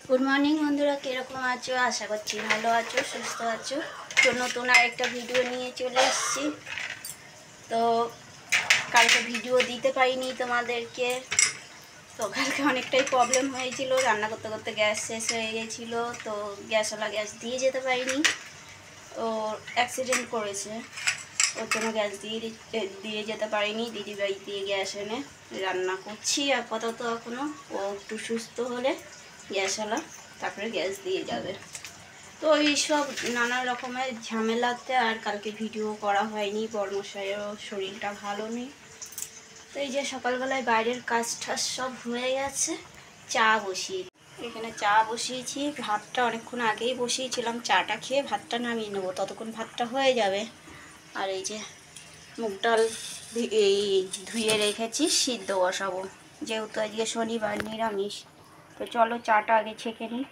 Good morning বন্ধুরা, কীরকম আছো? আশা করছি ভালো আছো, সুস্থ আছো। তো নতুন আরেকটা ভিডিও নিয়ে চলে এসেছি। তো কালকে ভিডিও দিতে পারিনি তোমাদেরকে। তো কালকে অনেকটাই প্রবলেম হয়েছিল, রান্না করতে করতে গ্যাস শেষ হয়ে গেছিলো। তো গ্যাসওয়ালা গ্যাস দিয়ে যেতে পারিনি, ও অ্যাক্সিডেন্ট করেছে, ওর জন্য গ্যাস দিয়ে যেতে পারিনি। দিদি বাড়ি দিয়ে গ্যাস এনে রান্না করছি আপাতত। এখনও ও একটু সুস্থ হলে গ্যাসওয়ালা তারপরে গ্যাস দিয়ে যাবে। তো এইসব নানা রকমের ঝামেলাতে আর কালকে ভিডিও করা হয়নি। বর্মশাইয়েরও শরীরটা ভালো নেই। তো এই যে সকালবেলায় বাইরের কাজ টাজ সব হয়ে গেছে। চা বসিয়ে এখানে চা বসিয়েছি। ভাতটা অনেকক্ষণ আগেই বসিয়েছিলাম, চাটা খেয়ে ভাতটা নামিয়ে নেবো, ততক্ষণ ভাতটা হয়ে যাবে। আর এই যে মুগ ডাল এই ধুয়ে রেখেছি, সিদ্ধ বসাবো, যেহেতু আজকে শনিবার নিরামিষ। তো চলো চাটা আগে ছেঁকে নিই।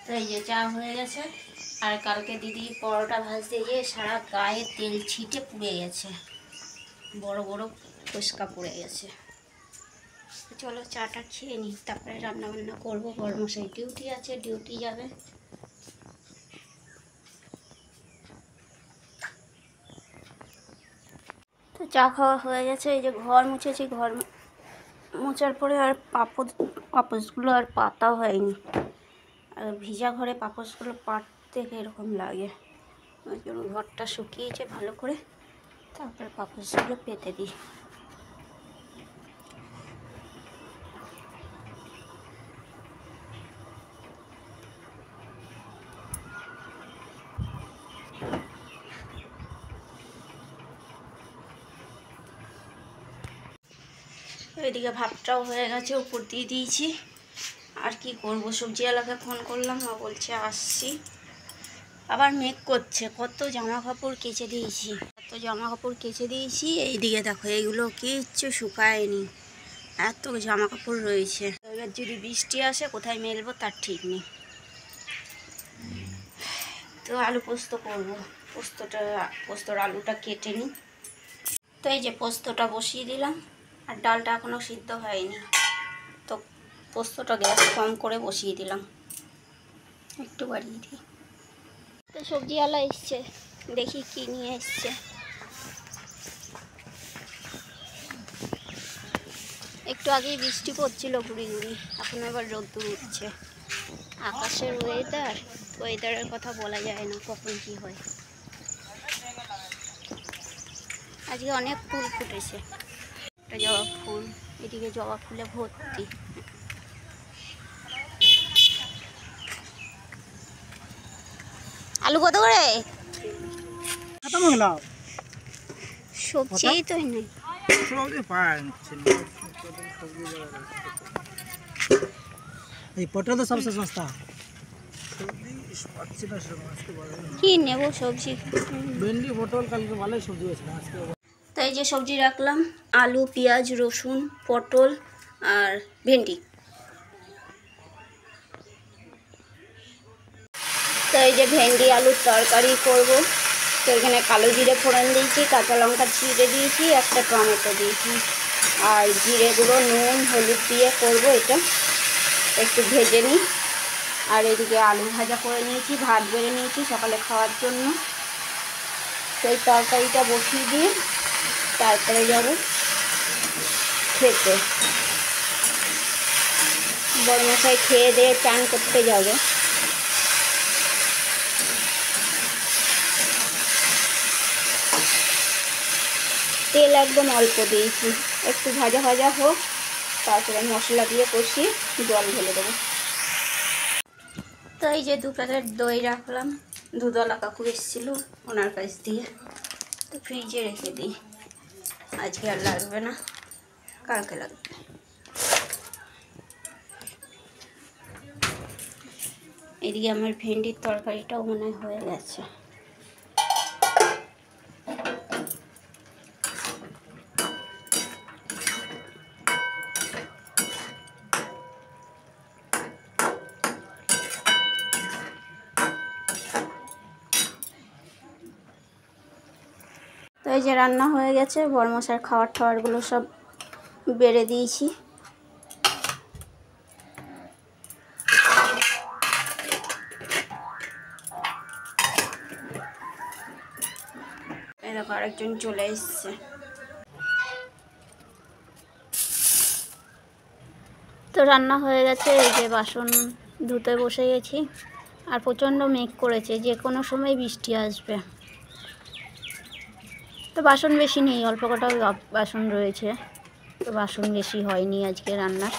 তো এই যে চা হয়ে গেছে। আর কালকে দিদি পরোটা ভাজতে গিয়ে সারা গায়ে তেল ছিটে পুড়ে গেছে, বড় বড় ফুসকা পুড়ে গেছে। চলো চাটা খেয়ে নিই, তারপরে রান্না বান্না করবো। বড়মশাই ডিউটি আছে, ডিউটি যাবে। তো চা খাওয়া হয়ে গেছে। এই যে ঘর মুছেছি, ঘর মোছার পরে আর পাপোশগুলো আর পাতা হয়নি। আর ভিজা ঘরে পাপোশগুলো পাততে এরকম লাগে, ওই জন্য ঘরটা শুকিয়েছে ভালো করে, তারপরে পাপোশগুলো পেতে দিই। এদিকে ভাতটাও হয়ে গেছে, উপর দিয়ে দিয়েছি। আর কি করব, সবজিওয়ালাকে ফোন করলাম, ও বলছে আসছি। আবার মেঘ করছে। কত জামা কাপড় কেচে দিয়েছি, এইদিকে দেখো এইগুলো কিচ্ছু শুকায়নি, এত জামা কাপড় রয়েছে। এবার যদি বৃষ্টি আসে কোথায় মেলবো তার ঠিক নেই। তো আলু পোস্ত করবো। পোস্তর আলুটা কেটে নিই। তো এই যে পোস্তটা বসিয়ে দিলাম, আর ডালটা এখনও সিদ্ধ হয়নি। তো পোস্তটা গ্যাস কম করে বসিয়ে দিলাম, একটু বাড়িয়ে দিই। তো সবজিওয়ালা এসছে, দেখি কি নিয়ে এসছে। একটু আগেই বৃষ্টি পড়ছিল গুড়ি গুড়ি, এখন আবার রোদ্দুর উঠছে। আকাশের ওয়েদারের কথা বলা যায় না কখন কি হয়। আজকে অনেক ফুল ফুটেছে, একটা জবা ফুল, এদিকে জবা ফুলে ভর্তি। আলু কত করে? সবজি তো নেই। पटल तो सबसे सस्ता কি নেব সবজি? भिंडी पटल कल के ভালোই সবজি আছে আজকে। তো এই যে সবজি রাখলাম, আলু, পেঁয়াজ, রসুন, পটল আর ভেন্ডি। তো এই যে ভেন্ডি আলুর তরকারি করব। তো এখানে কালো জিরে ফোড়ন দিয়েছি, কাঁচা লঙ্কা ছিঁড়ে দিয়েছি, একটা টমেটো দিয়েছি, আর জিরে গুঁড়ো, নুন, হলুদ দিয়ে করব এটা। একটু ভেজে নিই। আর এদিকে আলু ভাজা করে নিয়েছি, ভাত বেড়ে নিয়েছি সকালে খাওয়ার জন্য। সেই তরকারিটা বসিয়ে দিয়ে তারপরে যাব খেতে। বড়মশাই খেয়ে দিয়ে চান করতে যাবে। তেল একদম অল্প দিয়েছি, একটু ভাজা ভাজা হোক, তারপরে মশলা দিয়ে কষিয়ে জল ঢেলে দেবো। তো এই যে 2 প্যাকেট দই রাখলাম, দুধওয়ালা কাকু এসেছিলো ওনার কাছ দিয়ে, তো ফ্রিজে রেখে দিই, আজকে আর লাগবে না, কালকে লাগবে। এদিকে আমার ভেন্ডির তরকারিটাও মনে হয়ে গেছে। তো এই যে রান্না হয়ে গেছে, বড়মশার খাবার টাবারগুলো সব বেড়ে দিয়েছি। এই দেখো আরেকজন চলে এসছে। তো রান্না হয়ে গেছে, এই যে বাসন ধুতে বসে গেছি। আর প্রচণ্ড মেঘ করেছে, যে কোনো সময় বৃষ্টি আসবে। তো বাসন বেশি নেই, অল্প কটা বাসন রয়েছে, তো বাসন বেশি হয়নি আজকে রান্নার।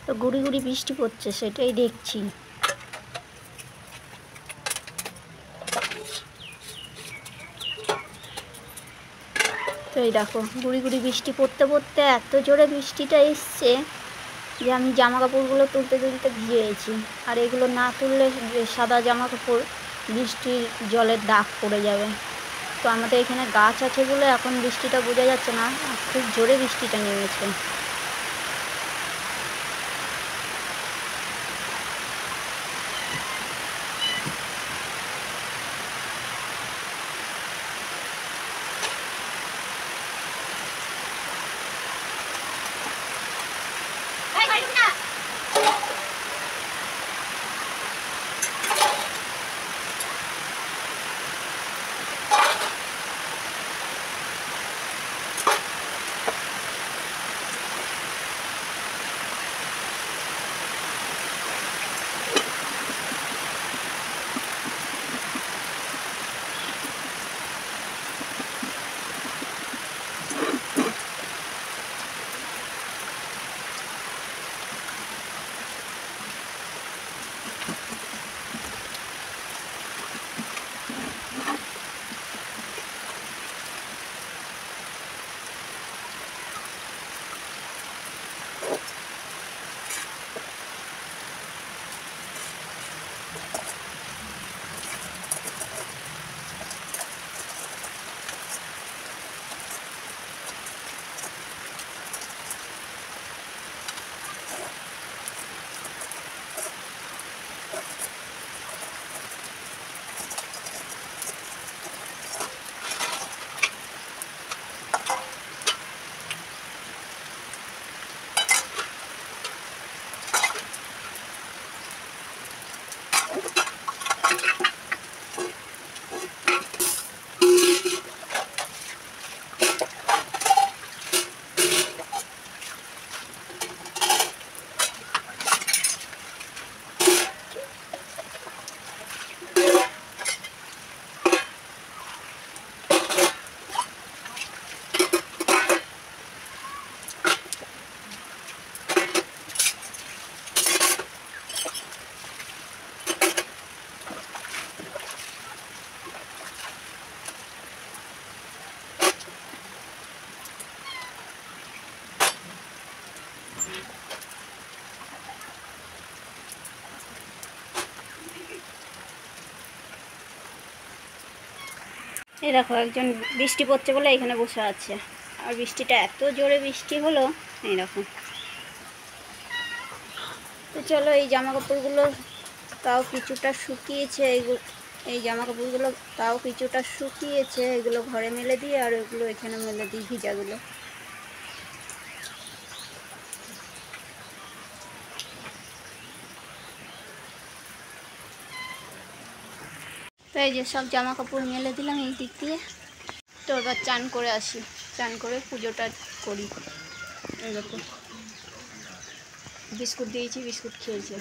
তো গুড়ি গুড়ি বৃষ্টি পড়ছে, সেটাই দেখছি। তো এই দেখো গুড়ি গুড়ি বৃষ্টি পড়তে পড়তে এত জোরে বৃষ্টিটা এসছে যে আমি জামা কাপড়গুলো তুলতে তুলতে ভিজে গেছি। আর এগুলো না তুললে সাদা জামা কাপড় বৃষ্টির জলের দাগ পড়ে যাবে। তো আমাদের এখানে গাছ আছে বলে এখন বৃষ্টিটা বোঝা যাচ্ছে না, খুব জোরে বৃষ্টিটা নেমেছে। এই দেখো একজন বৃষ্টি পড়ছে বলে এখানে বসে আছে, আর বৃষ্টিটা এত জোরে বৃষ্টি হলো, এই দেখো। তো চলো এই জামা কাপড়গুলো তাও কিছুটা শুকিয়েছে, এই জামা কাপড়গুলো তাও কিছুটা শুকিয়েছে, এগুলো ঘরে মেলে দিই আর ওগুলো এখানে মেলে দিই ভিজাগুলো। তো এই যে সব জামা কাপড় মেলে দিলাম এই দিক দিয়ে। তো এবার চান করে আসি, চান করে পুজোটা করি। এই দেখো বিস্কুট দিয়েছি, বিস্কুট খেয়েছে।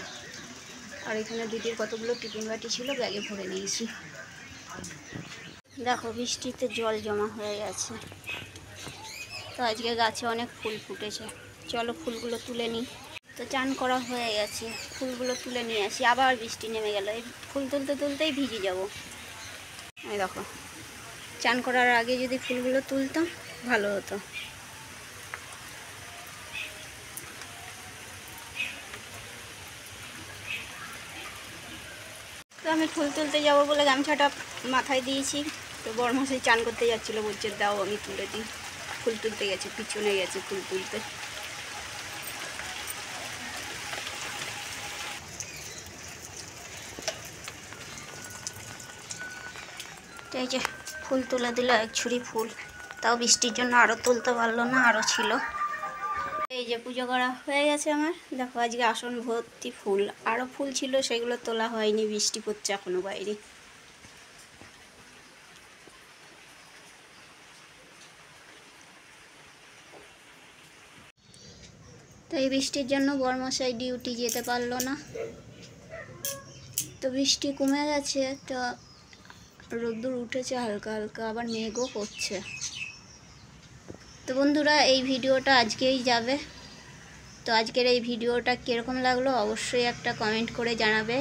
আর এখানে দিদির কতগুলো টিফিন বাটি ছিল, ব্যাগে ভরে নিয়েছি। দেখো বৃষ্টিতে জল জমা হয়ে গেছে। তো আজকে গাছে অনেক ফুল ফুটেছে, চলো ফুলগুলো তুলে নিই। তো চান করা হয়ে গেছে, ফুলগুলো তুলে নিয়ে আসি। আবার বৃষ্টি নেমে গেল, এই ফুল তুলতে তুলতেই ভিজে যাব। এই দেখো চান করার আগে যদি ফুলগুলো তুলতাম ভালো হতো। তো আমি ফুল তুলতে যাব বলে গামছাটা মাথায় দিয়েছি। তো বড়মশাই চান করতে যাচ্ছিলো, বলছে দাও আমি তুলে দিই। ফুল তুলতে গেছে, পিছনে গেছে ফুল তুলতে। এই যে ফুল তুলে দিল, এক ছুরি ফুল। তাও বৃষ্টির জন্য আরও তুলতে পারলো না, আরও ছিল। এই যে পুজো করা হয়ে গেছে আমার। দেখো আজকে আসন ভর্তি ফুল, আরও ফুল ছিল সেগুলো তোলা হয়নি, বৃষ্টি পড়ছে এখনো বাইরে। তো এই বৃষ্টির জন্য বড়মশাই ডিউটি যেতে পারলো না। তো বৃষ্টি কমে গেছে, তো রোদ্দুর উঠেছে হালকা হালকা, আবার মেঘও করছে। তো বন্ধুরা এই ভিডিওটা আজকেই যাবে। তো আজকের এই ভিডিওটা কীরকম লাগলো অবশ্যই একটা কমেন্ট করে জানাবে,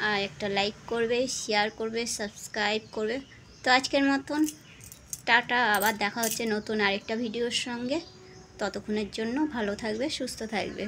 আর একটা লাইক করবে, শেয়ার করবে, সাবস্ক্রাইব করবে। তো আজকের মতন টাটা, আবার দেখা হচ্ছে নতুন আরেকটা ভিডিওর সঙ্গে। ততক্ষণের জন্য ভালো থাকবে, সুস্থ থাকবে।